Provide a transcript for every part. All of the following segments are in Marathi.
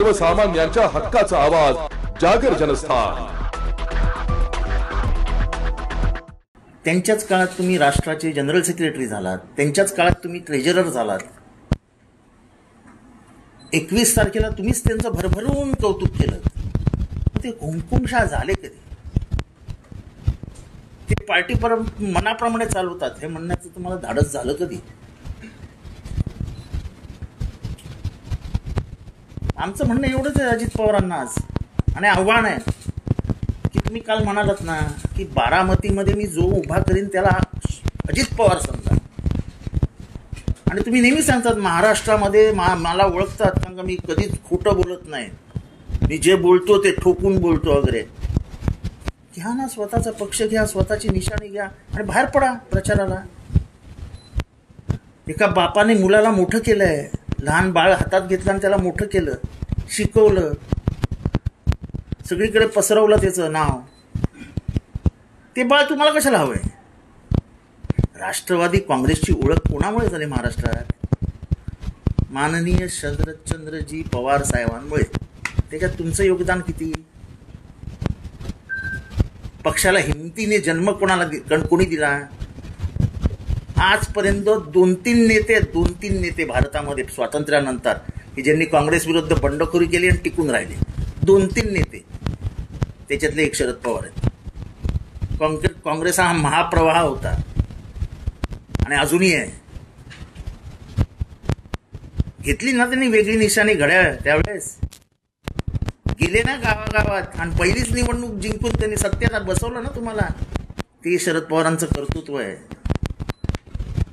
सर्वसामान्यांच्या हक्काचा आवाज जागर जनस्थान। त्यांच्याच काळात तुम्ही राष्ट्राचे जनरल सेक्रेटरी झालात, त्यांच्याच काळात तुम्ही ट्रेजरर झालात। 21 तारखेला तुम्हीच त्यांचं भरभरून कौतुक केलं। ते हुकुमशाह झाले कधी? ते पार्टी मनाप्रमाणे चालवतात हे म्हणण्याचं तुम्हाला धाडस झालं कधी? आमचं म्हणणं एवढंच आहे अजित पवारांना आज, आणि आव्हान आहे की तुम्ही काल म्हणालात ना की बारामतीमध्ये मी जो उभा करीन त्याला अजित पवार समजा, आणि तुम्ही नेहमी सांगतात महाराष्ट्रामध्ये मला ओळखतात कारण का मी कधीच खोटं बोलत नाही, मी जे बोलतो ते ठोकून बोलतो वगैरे। घ्या ना स्वतःचा पक्ष घ्या, स्वतःची निशाणी घ्या आणि बाहेर पडा प्रचाराला। एका बापाने मुलाला मोठं केलंय, लहान बाळ हातात घेतलं आणि त्याला मोठं केलं, शिकवलं, सगळीकडे पसरवलं त्याचं नाव। ते बाळ तुम्हाला कशाला हवंय? राष्ट्रवादी काँग्रेसची ओळख कोणामुळे झाली महाराष्ट्रात? माननीय शरदचंद्रजी पवार साहेबांमुळे। त्याच्यात तुमचं योगदान किती? पक्षाला हिमतीने जन्म कोणी दिला? आजपर्यंत दोन तीन नेते भारतामध्ये स्वातंत्र्यानंतर की ज्यांनी काँग्रेस विरुद्ध बंडखोरी केली आणि टिकून राहिले, 2-3 नेते, त्याच्यातले एक शरद पवार आहेत। काँग्रेस हा महाप्रवाह होता आणि अजूनही आहे। घेतली ना त्यांनी वेगळी निशाणी घड्याळ, त्यावेळेस गेले ना गावागावात आणि पहिलीच निवडणूक जिंकून त्यांनी सत्तेत बसवलं ना तुम्हाला। ते शरद पवारांचं कर्तृत्व आहे,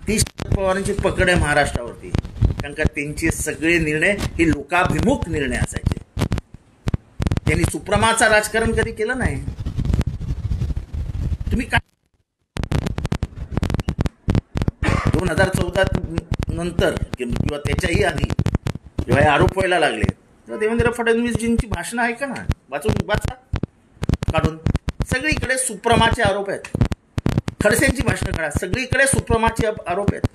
ती शरद पवारांची पकड आहे महाराष्ट्रावरती, कारण का त्यांचे सगळे निर्णय हे लोकाभिमुख निर्णय असायचे। त्यांनी सुप्रमाचं राजकारण कधी केलं नाही। तुम्ही काय 2014 नंतर किंवा त्याच्याही आधी जेव्हा हे आरोप व्हायला लागले तेव्हा देवेंद्र फडणवीसजींची भाषणं ऐका ना, वाचा काढून। सगळीकडे सुप्रमाचे आरोप आहेत। खडसेंची भाषणं काढा, सगळीकडे सुप्रमाचे आरोप आहेत।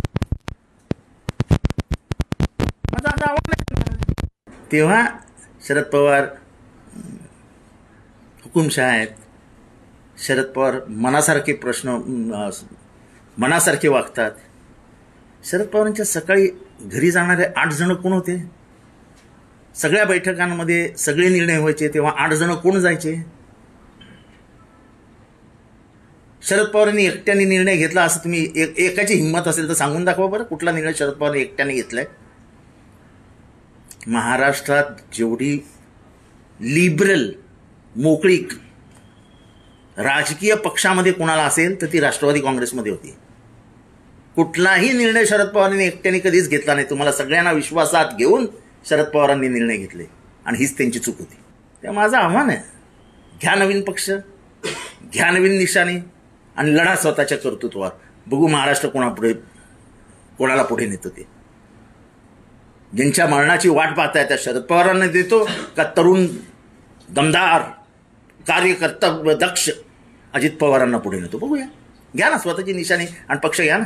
माझं आता आव्हान आहे। तेव्हा शरद पवार हुकुमशाह आहेत, शरद पवार मनासारखे वागतात। शरद पवारांच्या सकाळी घरी जाणारे 8 जण कोण होते? सगळ्या बैठकांमध्ये सगळे निर्णय व्हायचे तेव्हा 8 जण कोण जायचे? शरद पवारांनी एकट्याने निर्णय घेतला असं तुम्ही एकाची हिंमत असेल तर सांगून दाखवा बरं, कुठला निर्णय शरद पवारांनी एकट्याने घेतलाय? महाराष्ट्रात जेवढी लिबरल मोकळीक राजकीय पक्षामध्ये कोणाला असेल तर ती राष्ट्रवादी काँग्रेसमध्ये होती। कुठलाही निर्णय शरद पवारांनी एकट्याने कधीच घेतला नाही। तुम्हाला सगळ्यांना विश्वासात घेऊन शरद पवारांनी निर्णय घेतले आणि हीच त्यांची चूक होती। तेव्हा माझं आव्हान आहे, घ्या नवीन पक्ष, घ्या नवीन निशाणी आणि लढा स्वतःच्या कर्तृत्वावर। बघू महाराष्ट्र कोणाला पुढे नेतो ते। ज्यांच्या मरणाची वाट पाहताय त्या शरद पवारांना देतो का तरुण दमदार कार्यकर्ता दक्ष अजित पवारांना पुढे नेतो? बघूया। घ्या ना स्वतःची निशाणी आणि पक्ष घ्या ना,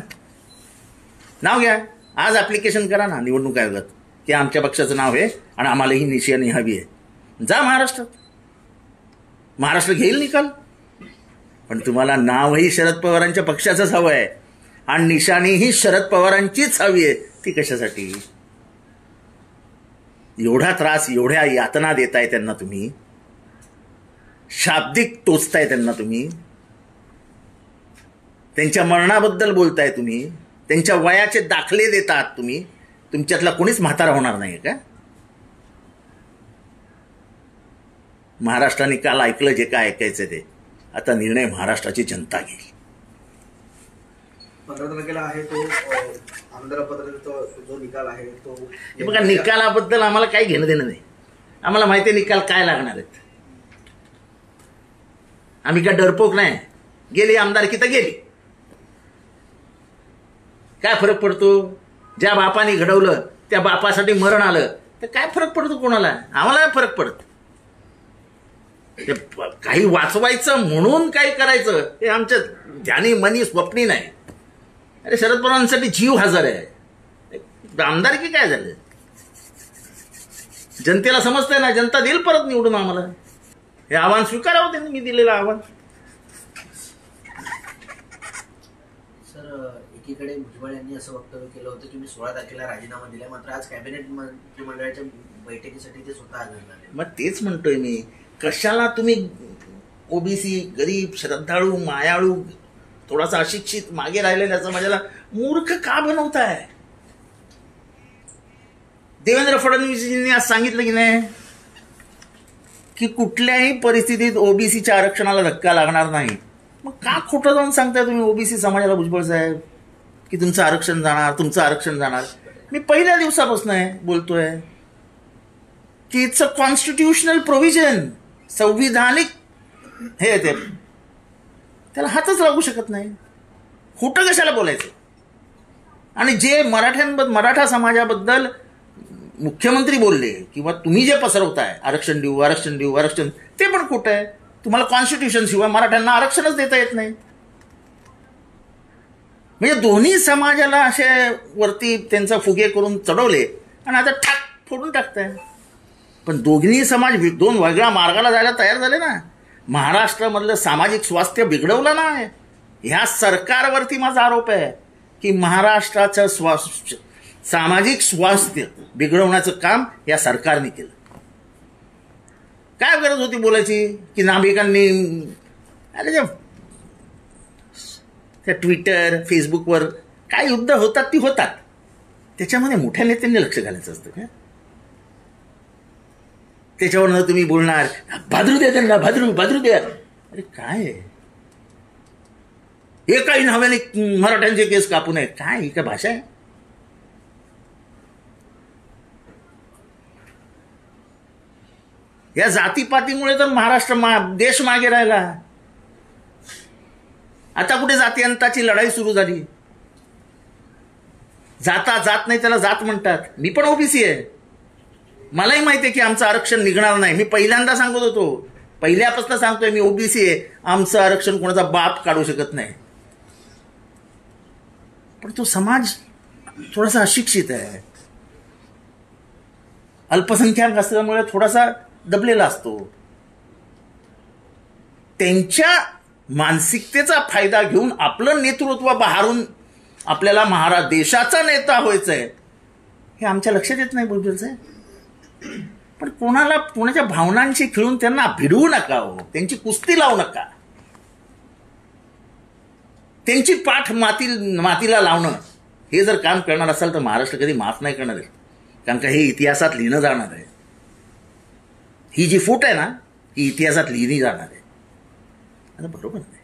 नाव घ्या। आज ऍप्लिकेशन करा ना निवडणूक आयोगात की आमच्या पक्षाचं नाव आहे आणि आम्हाला ही निशाणी हवी आहे। जा महाराष्ट्रात, महाराष्ट्र घेईल निकाल। पण तुम्हाला नावही शरद पवारांच्या पक्षाचंच हवं आहे आणि निशाणीही शरद पवारांचीच हवी आहे। ती कशासाठी? एवढा त्रास, एवढ्या यातना देताय त्यांना तुम्ही, शाब्दिक टोचताय त्यांना तुम्ही, त्यांच्या मरणाबद्दल बोलताय तुम्ही, त्यांच्या वयाचे दाखले देतात तुम्ही। तुमच्यातला कोणीच म्हातारा होणार नाही का? महाराष्ट्राने काल ऐकलं जे काय ऐकायचं ते, आता निर्णय महाराष्ट्राची जनता घेईल। 15 तारखेला आहे तो आमदार पदाचा जो निकाल आहे तो, हे बघा, निकालाबद्दल आम्हाला काही घेणं देणं नाही। आम्हाला माहिती आहे निकाल काय लागणार आहेत। आम्ही काय डरपोक नाही। गेली आमदारकी तर गेली, काय फरक पडतो? ज्या बापाने घडवलं त्या बापासाठी मरण आलं तर काय फरक पडतो कोणाला? आम्हाला काय फरक पडत? काही वाचवायचं म्हणून काही करायचं हे आमच्या ध्यानी मनी स्वप्नी नाही। अरे शरद पवारांसाठी जीव हजर आहे, आमदारकी काय झालं? जनतेला समजतंय ना, जनता देईल परत निवडून आम्हाला. हे आव्हान स्वीकारावं त्यांनी, मी दिलेलं आव्हान. सर, एकीकडे भुजबळ यांनी असं वक्तव्य केलं होतं की मी 16 तारखेला राजीनामा दिलाय, मात्र आज कॅबिनेट मंत्रिमंडळाच्या बैठकीसाठी ते स्वतः हजर झाले. मग तेच म्हणतोय मी, कशाला तुम्ही ओबीसी, गरीब, श्रद्धाळू, मायाळू, थोडासा अशिक्षित, मागे राहिलेल्या समाजाला मूर्ख का बनवताय? देवेंद्र फडणवीसजींनी आज सांगितलं की नाही की कुठल्याही परिस्थितीत ओबीसीच्या आरक्षणाला धक्का लागणार नाही. मग का खोटं जाऊन सांगताय तुम्ही ओबीसी समाजाला, भुजबळ साहेब, की तुमचं आरक्षण जाणार, तुमचं आरक्षण जाणार? मी पहिल्या दिवसापासून बोलतोय की इट्स अ कॉन्स्टिट्यूशनल प्रोव्हिजन, संविधानिक हे ते, त्याला हातच लागू शकत नाही. खोटं कशाला बोलायचं? आणि जे मराठा समाजाबद्दल मुख्यमंत्री बोलले किंवा तुम्ही जे पसरवताय आरक्षण देऊ, आरक्षण देऊ, आरक्षण, ते पण खोटं आहे. तुम्हाला कॉन्स्टिट्यूशन शिवाय मराठ्यांना आरक्षणच देता येत नाही. म्हणजे दोन्ही समाजाला असे वरती त्यांचा फुगे करून चढवले आणि आता ठाक फोडून टाकताय. पण दोन्ही समाज दोन वेगळ्या मार्गाला जायला तयार झाले ना. महाराष्ट्रामधलं सामाजिक स्वास्थ्य बिघडवलं ना. ह्या सरकारवरती माझा आरोप आहे की महाराष्ट्राचं सामाजिक स्वास्थ्य बिघडवण्याचं काम या सरकारने केलं. काय गरज होती बोलायची की नाभिकांनी, अरे त्या ट्विटर, फेसबुकवर काय युद्ध होतात ती होतात, त्याच्यामध्ये मोठ्या नेत्यांनी लक्ष घालायचं असतं का? त्याच्यावर तुम्ही बोलणार भादरू द्या त्यांना, भादरू द्या. अरे काय हे, काही नव्याने मराठ्यांचे केस कापू नये, काय ही काय भाषा आहे? या जातीपातीमुळे तर महाराष्ट्र देश मागे राहिला. आता कुठे जातीअंताची लढाई सुरू झाली. जात नाही त्याला जात म्हणतात. मी पण ओबीसी आहे, मलाही माहिती आहे की आमचं आरक्षण निघणार नाही. मी पहिल्यांदा सांगत होतो, पहिल्यापासून सांगतोय, मी ओबीसी आहे, आमचं आरक्षण कोणाचा बाप काढू शकत नाही. पण तो समाज थोडासा अशिक्षित आहे, अल्पसंख्याक असल्यामुळे थोडासा दबलेला असतो. त्यांच्या मानसिकतेचा फायदा घेऊन आपलं नेतृत्व बहारून आपल्याला देशाचा नेता व्हायचंय, हे आमच्या लक्षात येत नाही भुजबळ साहेब. पण कोणाच्या भावनांशी खेळून त्यांना भिडवू नका हो, त्यांची कुस्ती लावू नका. त्यांची पाठ मातीला लावणं हे जर काम करणार असाल तर महाराष्ट्र कधी माफ नाही करणार आहे. कारण का हे इतिहासात लिहिणं जाणार आहे. ही जी फूट आहे ना, ही इतिहासात लिहिली जाणार आहे. आता बरोबर नाही.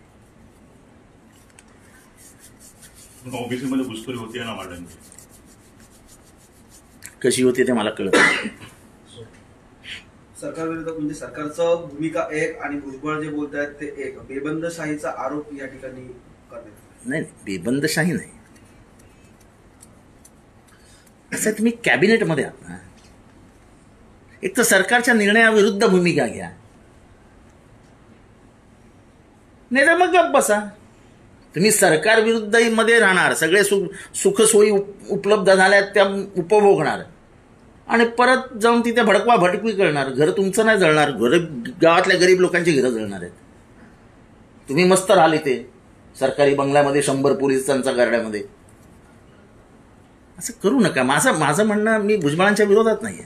ओबीसी मध्ये घुसखोरी होती ना मराठ्यांची, कशी होती ते मला कळत नाही. सरकारविरुद्ध म्हणजे सरकारचं भूमिका एक आणि भुजबळ जे बोलत आहेत ते एक, बेबंदशाहीचा आरोप या ठिकाणी करण्यात. नाही, बेबंदशाही नाही. असं तुम्ही कॅबिनेटमध्ये आहात ना, एक तर सरकारच्या निर्णयाविरुद्ध भूमिका घ्या, नाही तर मग गप्प बसा. तुम्ही सरकार विरुद्ध मध्ये राहणार, सगळे सुखसोयी उपलब्ध झाल्यात त्या उपभोगणार आणि परत जाऊन तिथे भडकवी करणार. घर तुमचं नाही जळणार, घर गावातल्या गरीब लोकांची घरं जळणार आहेत. तुम्ही मस्त राहिले ते सरकारी बंगल्यामध्ये 100 पोलिसांच्या गाड्यामध्ये. असं करू नका. माझं म्हणणं, मी भुजबळांच्या विरोधात नाहीये,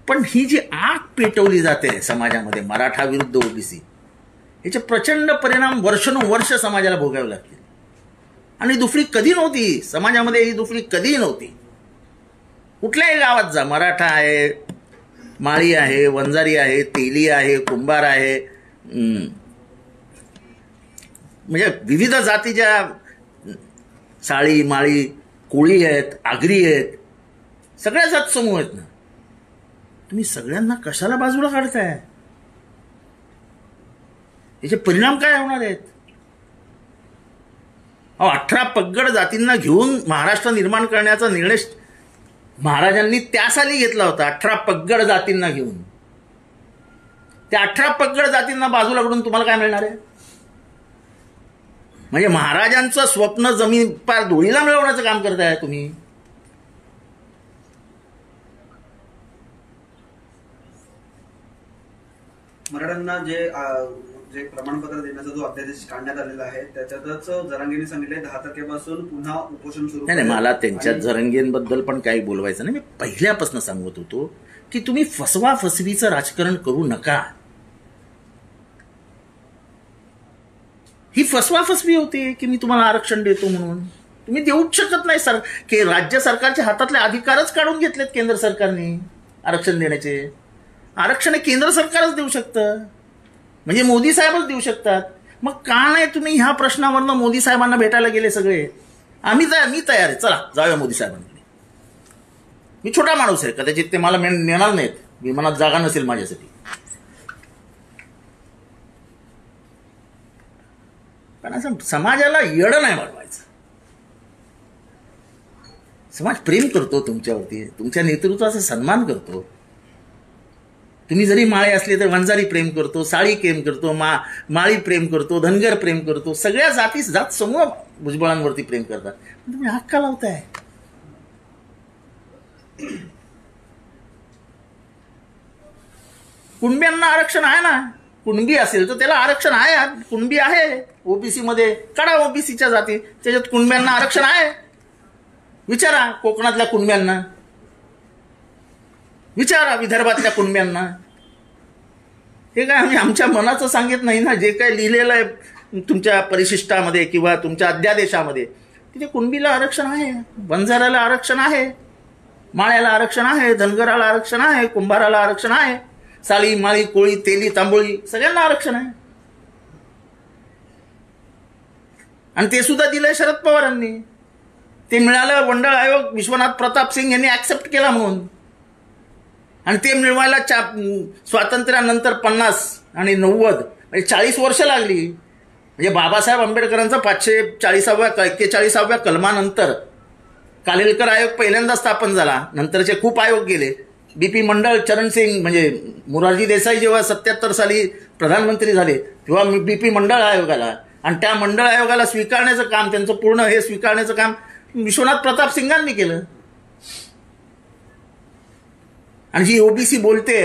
पण ही जी आग पेटवली जाते समाजामध्ये मराठा विरुद्ध ओबीसी, याचे प्रचंड परिणाम वर्षानुवर्ष समाजाला भोगावे लागतील. आणि दुफळी कधी नव्हती समाजामध्ये, ही दुफळी कधीही नव्हती. कुठल्याही गावात जा, मराठा आहे, माळी आहे, वंजारी आहे, तेली आहे, कुंभार आहे, म्हणजे विविध जातीच्या साळी, माळी, कोळी आहेत, आगरी आहेत, सगळ्या जात समूह आहेत ना. तुम्ही सगळ्यांना कशाला बाजूला काढताय? याचे परिणाम काय होणार आहेत? 18 पगड जातींना घेऊन महाराष्ट्र निर्माण करण्याचा निर्णय महाराजांनी त्या साली घेतला होता. 18 पगड जातींना घेऊन, त्या 18 पगड जातींना बाजूला कडून तुम्हाला काय मिळणार आहे? म्हणजे महाराजांचं स्वप्न जमीन पार धुळीला मिळवण्याचं काम करताय तुम्ही. मराठ्यांना जे प्रमाणपत्र देण्याचा जो अध्यादेश काढण्यात आलेला आहे त्याच्यातच जरांगेंनी सांगितले 10 तारखेपासून पुन्हा उपोषण सुरू. नाही, मला त्यांच्या जरंगेंबद्दल पण काही बोलवायचं नाही. मी पहिल्यापासून सांगत होतो की तुम्ही फसवीचं राजकारण करू नका. ही फसवी होते की मी तुम्हाला आरक्षण देतो म्हणून. तुम्ही देऊच शकत नाही सर, की राज्य सरकारच्या हातातले अधिकारच काढून घेतलेत केंद्र सरकारने आरक्षण देण्याचे. आरक्षण हे केंद्र सरकारच देऊ शकतं, म्हणजे मोदी साहेबच देऊ शकतात. मग का नाही तुम्ही ह्या प्रश्नावरनं मोदी साहेबांना भेटायला गेले सगळे? मी तयार आहे, चला जाऊया मोदी साहेबांकडे. मी छोटा माणूस आहे, कदाचित ते मला नेणार नाहीत, विमानात जागा नसेल माझ्यासाठी. पण असं समाजाला येडं नाही वाढवायचं. समाज प्रेम करतो तुमच्यावरती, तुमच्या नेतृत्वाचा सन्मान करतो. तुम्ही जरी माळे असले तर वंजारी प्रेम करतो, साळी प्रेम करतो, माळी प्रेम करतो, धनगर प्रेम करतो. सगळ्या जात समूह भुजबळांवरती प्रेम करतात. तुम्ही हक्का लावताय. कुणब्यांना आरक्षण आहे ना. कुणबी असेल तर त्याला आरक्षण आहे. कुणबी आहे ओबीसी मध्ये, काढा ओबीसीच्या जाती, त्याच्यात कुणब्यांना आरक्षण आहे. विचारा कोकणातल्या कुणब्यांना, विचारा विदर्भातल्या कुणब्यांना. हे काय आम्ही आमच्या मनाचं सांगत नाही ना. जे काय लिहिलेलं आहे तुमच्या परिशिष्टामध्ये किंवा तुमच्या अध्यादेशामध्ये, तिथे कुणबीला आरक्षण आहे, बंजाऱ्याला आरक्षण आहे, माळ्याला आरक्षण आहे, धनगराला आरक्षण आहे, कुंभाराला आरक्षण आहे, साळी माळी कोळी तेली तांबोळी सगळ्यांना आरक्षण आहे. आणि ते सुद्धा दिलंय शरद पवारांनी. ते मिळालं मंडळ आयोग विश्वनाथ प्रताप सिंग यांनी ऍक्सेप्ट केला म्हणून. आणि ते मिळवायला स्वातंत्र्यानंतर 50 आणि 90 म्हणजे 40 वर्ष लागली. म्हणजे बाबासाहेब आंबेडकरांचा 541व्या कलमानंतर कालेलकर आयोग पहिल्यांदा स्थापन झाला. नंतरचे खूप आयोग गेले. बीपी मंडळ, चरण सिंग म्हणजे मोरारजी देसाई जेव्हा 77 साली प्रधानमंत्री झाले तेव्हा बीपी मंडळ आयोग आला. आणि त्या मंडळ आयोगाला स्वीकारण्याचं काम, त्यांचं पूर्ण हे स्वीकारण्याचं काम विश्वनाथ प्रताप सिंगांनी केलं. आणि जी ओबीसी बोलते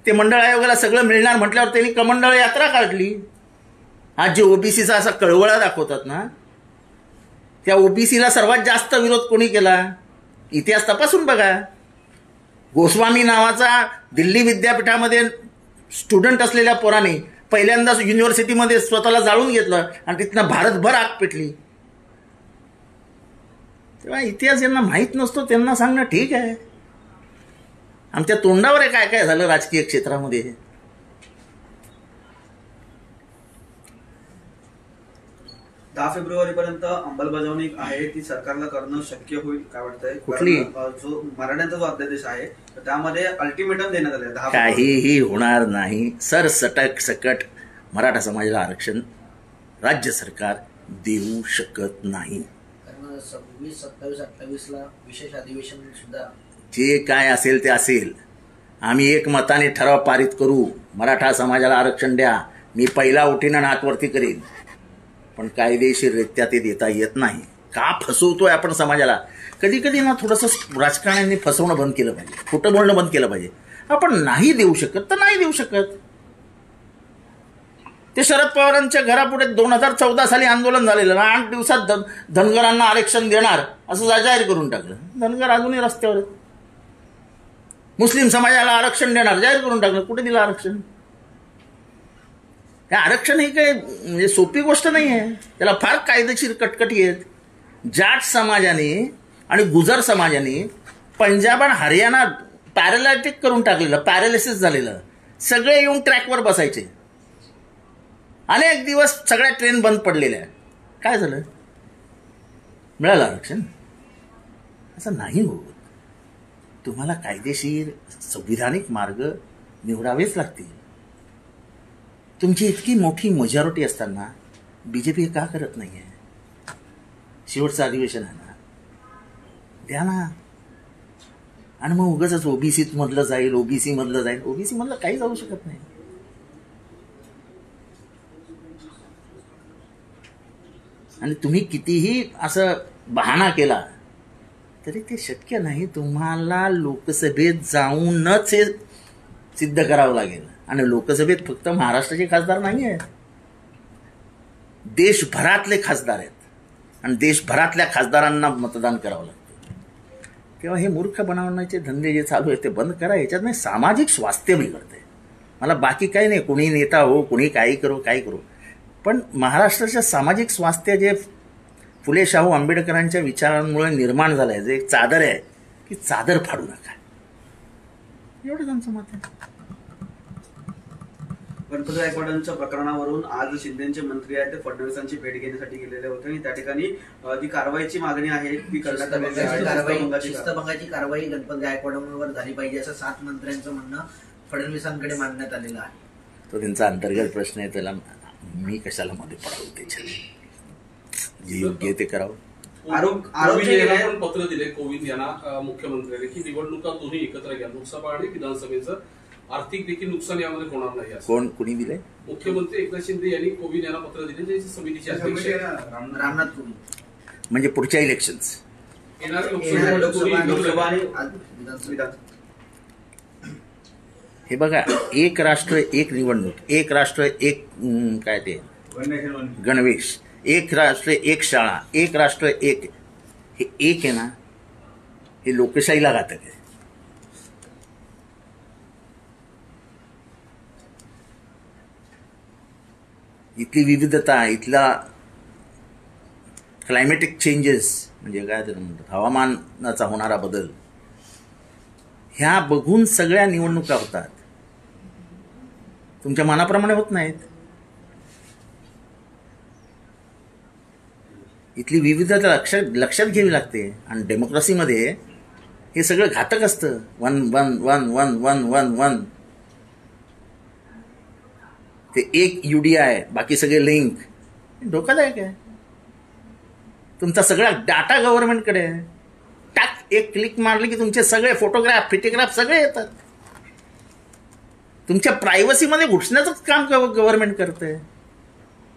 ते मंडळ आयोगाला सगळं मिळणार म्हटल्यावर त्यांनी कमंडळ यात्रा काढली. आज जे ओबीसीचा असा कळवळा दाखवतात ना, त्या ओबीसीला सर्वात जास्त विरोध कोणी केला? इतिहास तपासून बघा. गोस्वामी नावाचा दिल्ली विद्यापीठामध्ये स्टुडंट असलेल्या पोराने पहिल्यांदा युनिव्हर्सिटीमध्ये स्वतःला जाळून घेतलं आणि तिथनं भारतभर आग पेटली. तेव्हा इतिहास ज्यांना माहीत नसतो त्यांना सांगणं ठीक आहे. आमच्या तोंडावर काय काय झालं राजकीय क्षेत्रामध्ये. 10 फेब्रुवारीपर्यंत अंमलबजावणी आहे ती सरकारला करणं शक्य होईल काय वाटतंय? कुठली? जो मराठ्यांचा जो अध्यादेश आहे त्यामध्ये अल्टिमेटम देण्यात आले 10 काहीही होणार नाही. सकट मराठा समाजाला आरक्षण राज्य सरकार देऊ शकत नाही. कारण 26, 27, 28ला विशेष अधिवेशन सुद्धा. जे काय असेल ते असेल. आम्ही एकमताने ठराव पारित करू, मराठा समाजाला आरक्षण द्या. मी पहिला उठीनं हातवरती करीन, पण कायदेशीररित्या ते देता येत नाही. का फसवतोय आपण समाजाला? कधी कधी ना थोडंसं राजकारण्यांनी फसवणं बंद केलं पाहिजे, खोटं बोलणं बंद केलं पाहिजे. आपण नाही देऊ शकत तर नाही देऊ शकत. ते शरद पवारांच्या घरापुढे 2014 साली आंदोलन झालेलं, 8 दिवसात धनगरांना आरक्षण देणार असं जाहीर करून टाकलं. धनगर अजूनही रस्त्यावर आहेत. मुस्लिम समाजाला आरक्षण देणार जाहीर करून टाकलं. कुठे दिलं आरक्षण? हे आरक्षण ही काही म्हणजे सोपी गोष्ट नाही आहे. त्याला फार कायदेशीर कटकटी आहेत. जाट समाजाने आणि गुजर समाजाने पंजाब आणि हरियाणा पॅरालायटिक करून टाकलेलं, पॅरालिसिस झालेलं. सगळे येऊन ट्रॅकवर बसायचे. अनेक दिवस सगळ्या ट्रेन बंद पडलेल्या. काय झालं? मिळालं आरक्षण? असं नाही होत. तुम्हाला कायदेशीर संविधानिक मार्ग निवडावेच लागतील. तुमची इतकी मोठी मेजॉरिटी असताना बीजेपी का करत नाही आहे? शेवटचं अधिवेशन आहे ना, द्या ना. आणि मग उगाच ओबीसी मधलं जाईल, ओबीसी मधलं जाईल. ओबीसी मधलं काही जाऊ शकत नाही. आणि तुम्ही कितीही असं बहाणा केला तरी ते शक्य नाही. तुम्हाला लोकसभेत जाऊनच हे सिद्ध करावं लागेल. आणि लोकसभेत फक्त महाराष्ट्राचे खासदार नाही आहेत, देशभरातले खासदार आहेत आणि देशभरातल्या खासदारांना मतदान करावं लागतं. तेव्हा हे मूर्ख बनवण्याचे धंदे जे चालू आहेत ते बंद करा. याच्यात नाही सामाजिक स्वास्थ्य बिघडते. मला बाकी काही नाही, कोणी नेता हो, कोणी काही करू, पण महाराष्ट्राच्या सामाजिक स्वास्थ्य जे फुले शाहू आंबेडकरांच्या विचारांमुळे निर्माण झालं आहे, जे एक चादर आहे की चादर फाडू नका, एवढं त्यांचं मत आहे. गणपती गायकवाडांच्या प्रकरणावरून आज शिंदेचे मंत्री आहेत ते फडणवीसांची भेट घेण्यासाठी गेलेले होते आणि त्या ठिकाणी जी कारवाईची मागणी आहे ती करण्यात आलेली आहे. शिस्तभंगाची कारवाई गणपती गायकवाडांवर झाली पाहिजे असं 7 मंत्र्यांचं म्हणणं फडणवीसांकडे मांडण्यात आलेलं आहे. तो त्यांचा अंतर्गत प्रश्न आहे, त्याला मी कशाला मध्ये पडावं. त्याच्या जे योग्य आहे ते करावं. पण पत्र दिले कोविंद यांना मुख्यमंत्र्यांनी की निवडणुका दोन्ही एकत्र घ्या, लोकसभा आणि विधानसभेचं आर्थिक देखील नुकसान यामध्ये होणार नाही. कोणी दिले? मुख्यमंत्री एकनाथ शिंदे यांनी कोविंद यांना पत्र दिले, जे समितीचे अध्यक्ष रामनाथ कोविंद. म्हणजे पुढच्या इलेक्शन्स, येणारी लोकसभा आणि विधानसभा. हे बघा, एक राष्ट्र एक निवडणूक, एक राष्ट्र एक काय ते गणवेश, एक राष्ट्र एक शाळा, एक राष्ट्र एक, हे एक आहे ना, हे लोकशाहीला घातक आहे. इथली विविधता, इथला क्लायमेटिक चेंजेस म्हणजे काय ते म्हणतात, हवामानाचा होणारा बदल, ह्या बघून सगळ्या निवडणुका होतात. तुमच्या मनाप्रमाणे होत नाहीत. इथली विविधता लक्षात घ्यावी लागते. आणि डेमोक्रेसीमध्ये हे सगळं घातक असतं. 1-1-1-1-1-1-1 ते एक UDI, बाकी सगळे लिंक, धोकादायक आहे. तुमचा सगळा डाटा गव्हर्नमेंटकडे आहे. टाक, एक क्लिक मारली की तुमचे सगळे फोटोग्राफ सगळे येतात. तुमच्या प्रायव्हसीमध्ये घुसण्याचं काम गव्हर्नमेंट करतंय.